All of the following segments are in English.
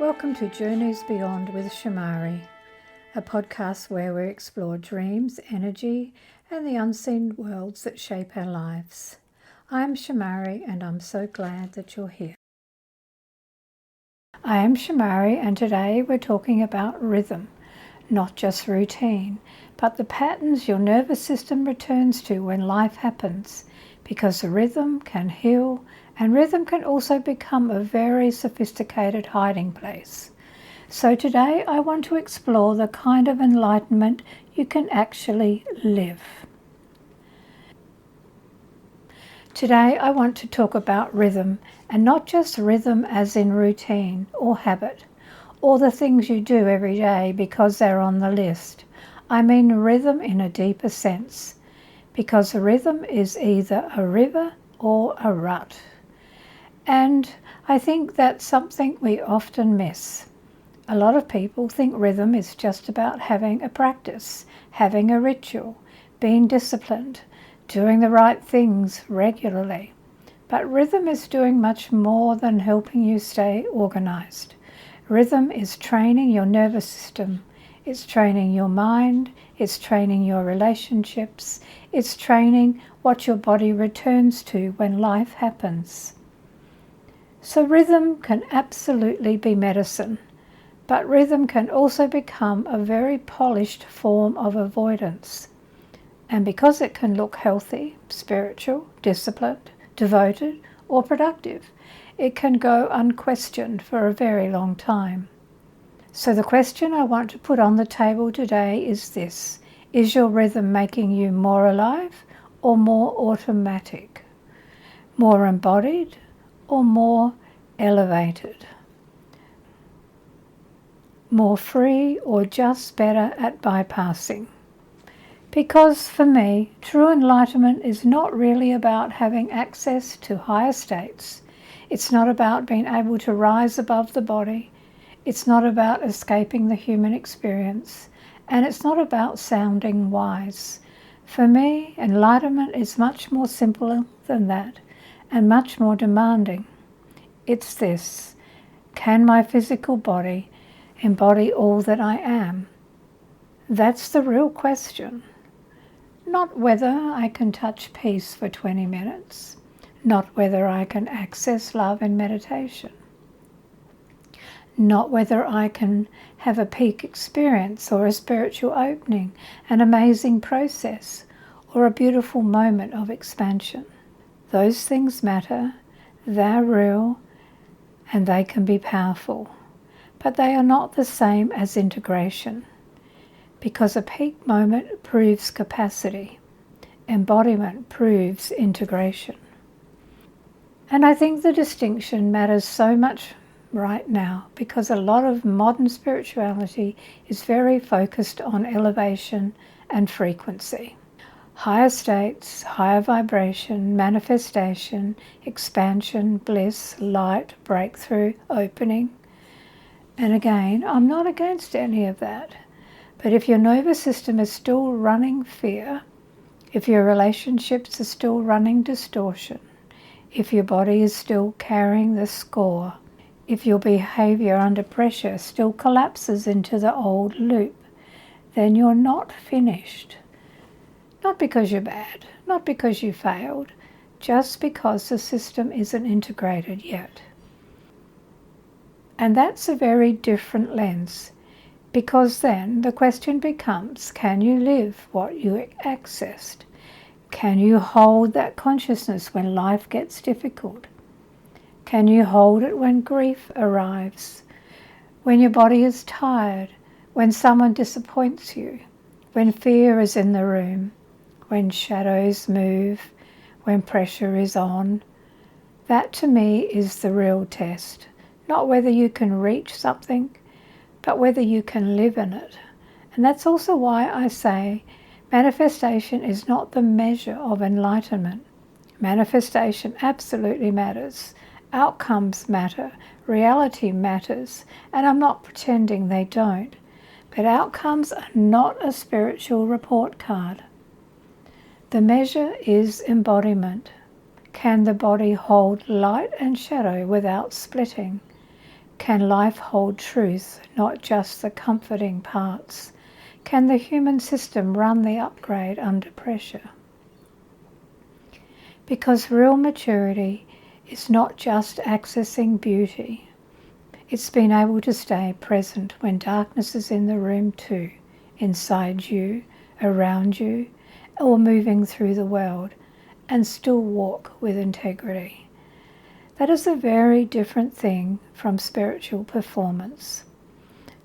Welcome to Journeys Beyond with Shamarie, a podcast where we explore dreams, energy, and the unseen worlds that shape our lives. I'm Shamarie, and I'm so glad that you're here. I am Shamarie, and today we're talking about rhythm, not just routine, but the patterns your nervous system returns to when life happens, because the rhythm can heal, and rhythm can also become a very sophisticated hiding place. So today I want to explore the kind of enlightenment you can actually live. Today I want to talk about rhythm, and not just rhythm as in routine or habit, or the things you do every day because they're on the list. I mean rhythm in a deeper sense, because a rhythm is either a river or a rut. And I think that's something we often miss. A lot of people think rhythm is just about having a practice, having a ritual, being disciplined, doing the right things regularly. But rhythm is doing much more than helping you stay organized. Rhythm is training your nervous system. It's training your mind. It's training your relationships. It's training what your body returns to when life happens. So rhythm can absolutely be medicine, but rhythm can also become a very polished form of avoidance. And because it can look healthy, spiritual, disciplined, devoted, or productive, it can go unquestioned for a very long time. So the question I want to put on the table today is this: is your rhythm making you more alive or more automatic? More embodied or more elevated? More free or just better at bypassing? Because for me, true enlightenment is not really about having access to higher states. It's not about being able to rise above the body. It's not about escaping the human experience. And it's not about sounding wise. For me, enlightenment is much more simple than that and much more demanding. It's this: can my physical body embody all that I am? That's the real question. Not whether I can touch peace for 20 minutes, not whether I can access love in meditation, not whether I can have a peak experience or a spiritual opening, an amazing process, or a beautiful moment of expansion. Those things matter, they're real, and they can be powerful, but they are not the same as integration. Because a peak moment proves capacity. Embodiment proves integration. And I think the distinction matters so much right now because a lot of modern spirituality is very focused on elevation and frequency. Higher states, higher vibration, manifestation, expansion, bliss, light, breakthrough, opening. And again, I'm not against any of that. But if your nervous system is still running fear, if your relationships are still running distortion, if your body is still carrying the score, if your behavior under pressure still collapses into the old loop, then you're not finished. Not because you're bad, not because you failed, just because the system isn't integrated yet. And that's a very different lens. Because then the question becomes, can you live what you accessed? Can you hold that consciousness when life gets difficult? Can you hold it when grief arrives? When your body is tired? When someone disappoints you? When fear is in the room? When shadows move? When pressure is on? That to me is the real test. Not whether you can reach something, but whether you can live in it. And that's also why I say manifestation is not the measure of enlightenment. Manifestation absolutely matters. Outcomes matter. Reality matters. And I'm not pretending they don't. But outcomes are not a spiritual report card. The measure is embodiment. Can the body hold light and shadow without splitting? Can life hold truth, not just the comforting parts? Can the human system run the upgrade under pressure? Because real maturity is not just accessing beauty. It's being able to stay present when darkness is in the room too, inside you, around you, or moving through the world, and still walk with integrity. That is a very different thing from spiritual performance.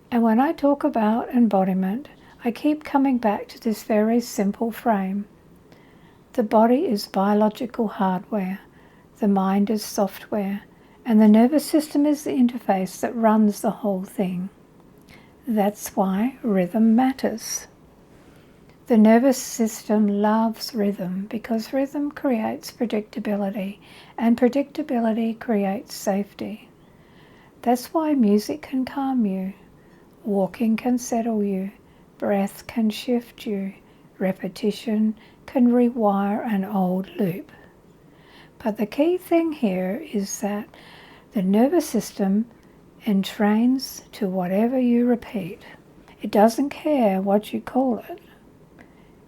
And when I talk about embodiment, I keep coming back to this very simple frame. The body is biological hardware, the mind is software, and the nervous system is the interface that runs the whole thing. That's why rhythm matters. The nervous system loves rhythm because rhythm creates predictability, and predictability creates safety. That's why music can calm you, walking can settle you, breath can shift you, repetition can rewire an old loop. But the key thing here is that the nervous system entrains to whatever you repeat. It doesn't care what you call it.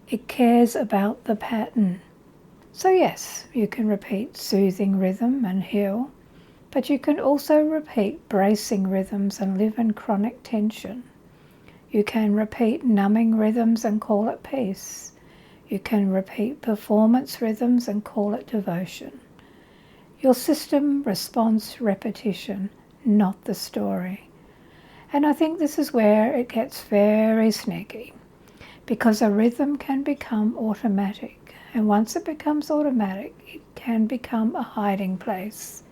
It cares about the pattern. So yes, you can repeat soothing rhythm and heal, but you can also repeat bracing rhythms and live in chronic tension. You can repeat numbing rhythms and call it peace. You can repeat performance rhythms and call it devotion. Your system responds to repetition, not the story. And I think this is where it gets very sneaky, because a rhythm can become automatic, and once it becomes automatic, it can become a hiding place.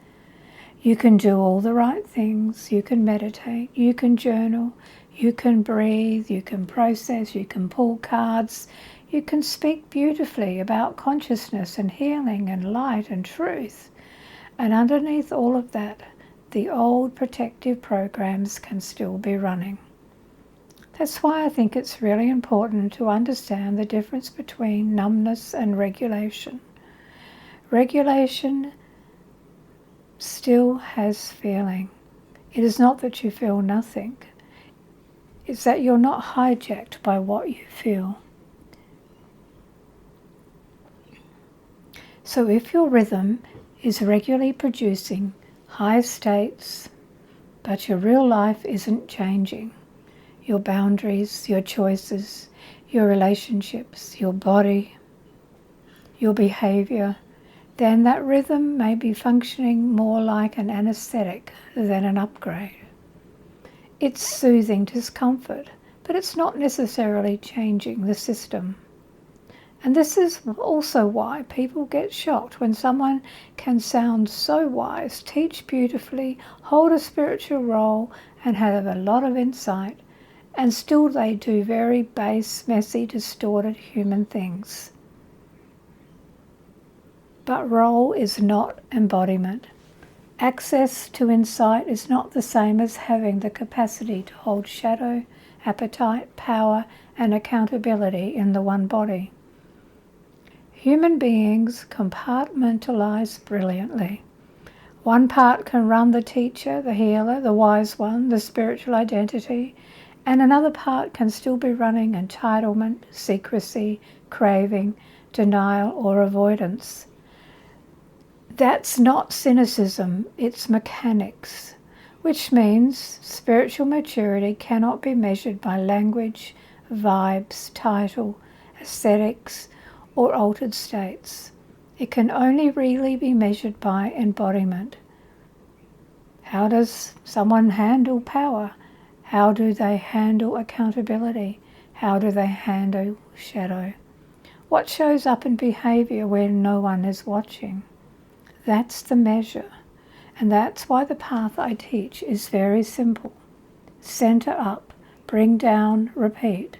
You can do all the right things, you can meditate, you can journal, you can breathe, you can process, you can pull cards, you can speak beautifully about consciousness and healing and light and truth. And underneath all of that, the old protective programs can still be running. That's why I think it's really important to understand the difference between numbness and regulation. Regulation still has feeling. It is not that you feel nothing. It's that you're not hijacked by what you feel. So if your rhythm is regularly producing high states, but your real life isn't changing, your boundaries, your choices, your relationships, your body, your behavior, then that rhythm may be functioning more like an anesthetic than an upgrade. It's soothing discomfort, but it's not necessarily changing the system. And this is also why people get shocked when someone can sound so wise, teach beautifully, hold a spiritual role, and have a lot of insight, and still they do very base, messy, distorted human things. But role is not embodiment. Access to insight is not the same as having the capacity to hold shadow, appetite, power, and accountability in the one body. Human beings compartmentalize brilliantly. One part can run the teacher, the healer, the wise one, the spiritual identity, and another part can still be running entitlement, secrecy, craving, denial, or avoidance. That's not cynicism, it's mechanics, which means spiritual maturity cannot be measured by language, vibes, title, aesthetics, or altered states. It can only really be measured by embodiment. How does someone handle power? How do they handle accountability? How do they handle shadow? What shows up in behavior when no one is watching? That's the measure. And that's why the path I teach is very simple. Center up, bring down, repeat.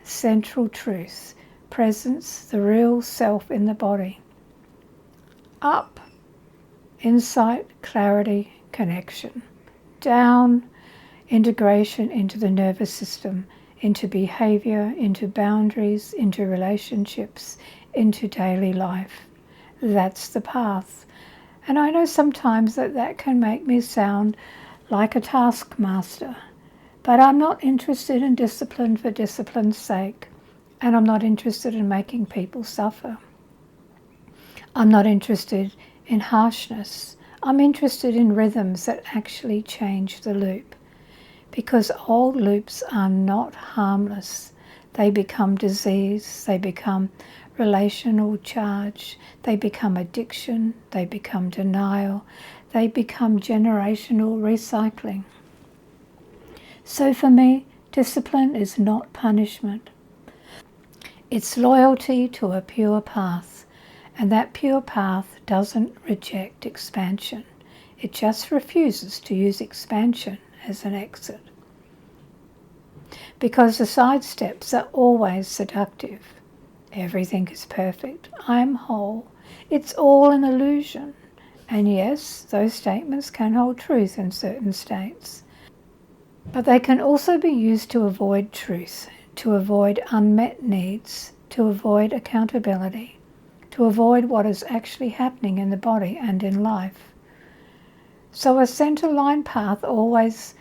Central truth. Presence, the real self in the body. Up, insight, clarity, connection. Down, integration into the nervous system, into behavior, into boundaries, into relationships, into daily life. That's the path. And I know sometimes that can make me sound like a taskmaster. But I'm not interested in discipline for discipline's sake, and I'm not interested in making people suffer. I'm not interested in harshness. I'm interested in rhythms that actually change the loop, because old loops are not harmless. They become disease, they become relational charge, they become addiction, they become denial, they become generational recycling. So for me, discipline is not punishment. It's loyalty to a pure path, and that pure path doesn't reject expansion. It just refuses to use expansion as an exit. Because the side steps are always seductive. Everything is perfect. I'm whole. It's all an illusion. And yes, those statements can hold truth in certain states. But they can also be used to avoid truth, to avoid unmet needs, to avoid accountability, to avoid what is actually happening in the body and in life. So a center line path always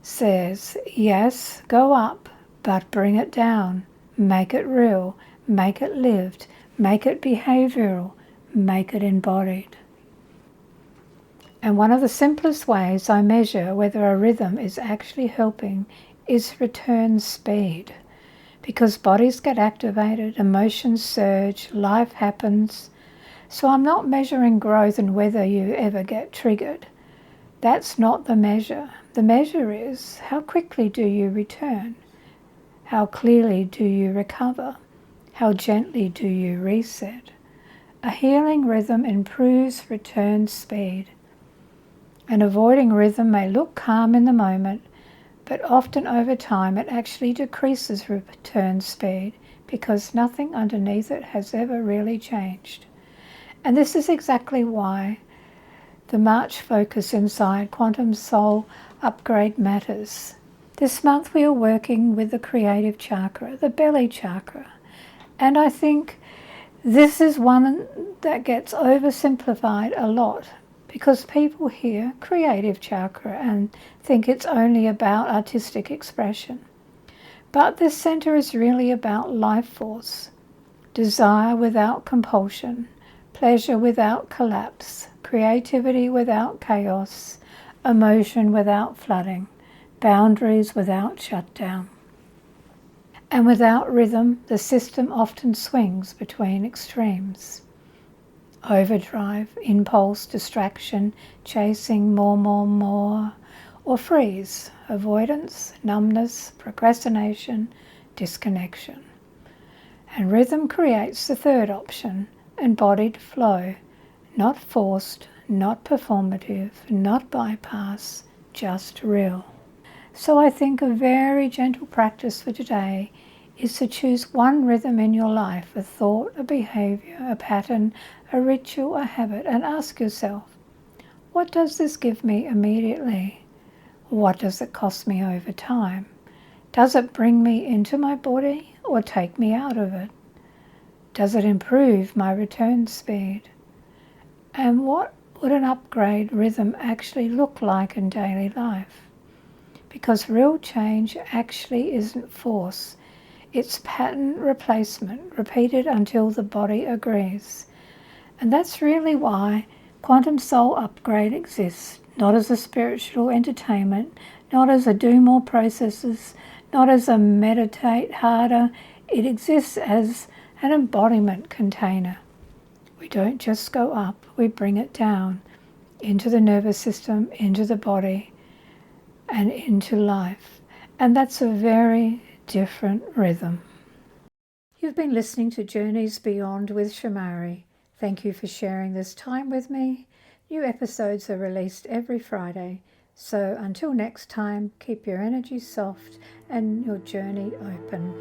says, yes, go up, but bring it down. Make it real, make it lived, make it behavioral, make it embodied. And one of the simplest ways I measure whether a rhythm is actually helping is return speed. Because bodies get activated, emotions surge, life happens. So I'm not measuring growth and whether you ever get triggered. That's not the measure. The measure is how quickly do you return? How clearly do you recover? How gently do you reset? A healing rhythm improves return speed. And avoiding rhythm may look calm in the moment, but often over time it actually decreases return speed because nothing underneath it has ever really changed. And this is exactly why the March focus inside Quantum Soul Upgrade matters. This month we are working with the creative chakra, the belly chakra. And I think this is one that gets oversimplified a lot because people hear creative chakra and think it's only about artistic expression. But this center is really about life force, desire without compulsion, pleasure without collapse, creativity without chaos, emotion without flooding, boundaries without shutdown. And without rhythm, the system often swings between extremes. Overdrive, impulse, distraction, chasing more, or freeze, avoidance, numbness, procrastination, disconnection. And rhythm creates the third option, embodied flow, not forced, not performative, not bypass, just real. So I think a very gentle practice for today is to choose one rhythm in your life, a thought, a behavior, a pattern, a ritual, a habit, and ask yourself, what does this give me immediately? What does it cost me over time? Does it bring me into my body or take me out of it? Does it improve my return speed? And what would an upgrade rhythm actually look like in daily life? Because real change actually isn't force. It's pattern replacement, repeated until the body agrees. And that's really why Quantum Soul Upgrade exists, not as a spiritual entertainment, not as a do more processes, not as a meditate harder. It exists as an embodiment container. We don't just go up, we bring it down into the nervous system, into the body, and into life. And that's a very different rhythm. You've been listening to Journeys Beyond with Shamarie. Thank you for sharing this time with me. New episodes are released every Friday. So until next time, keep your energy soft and your journey open.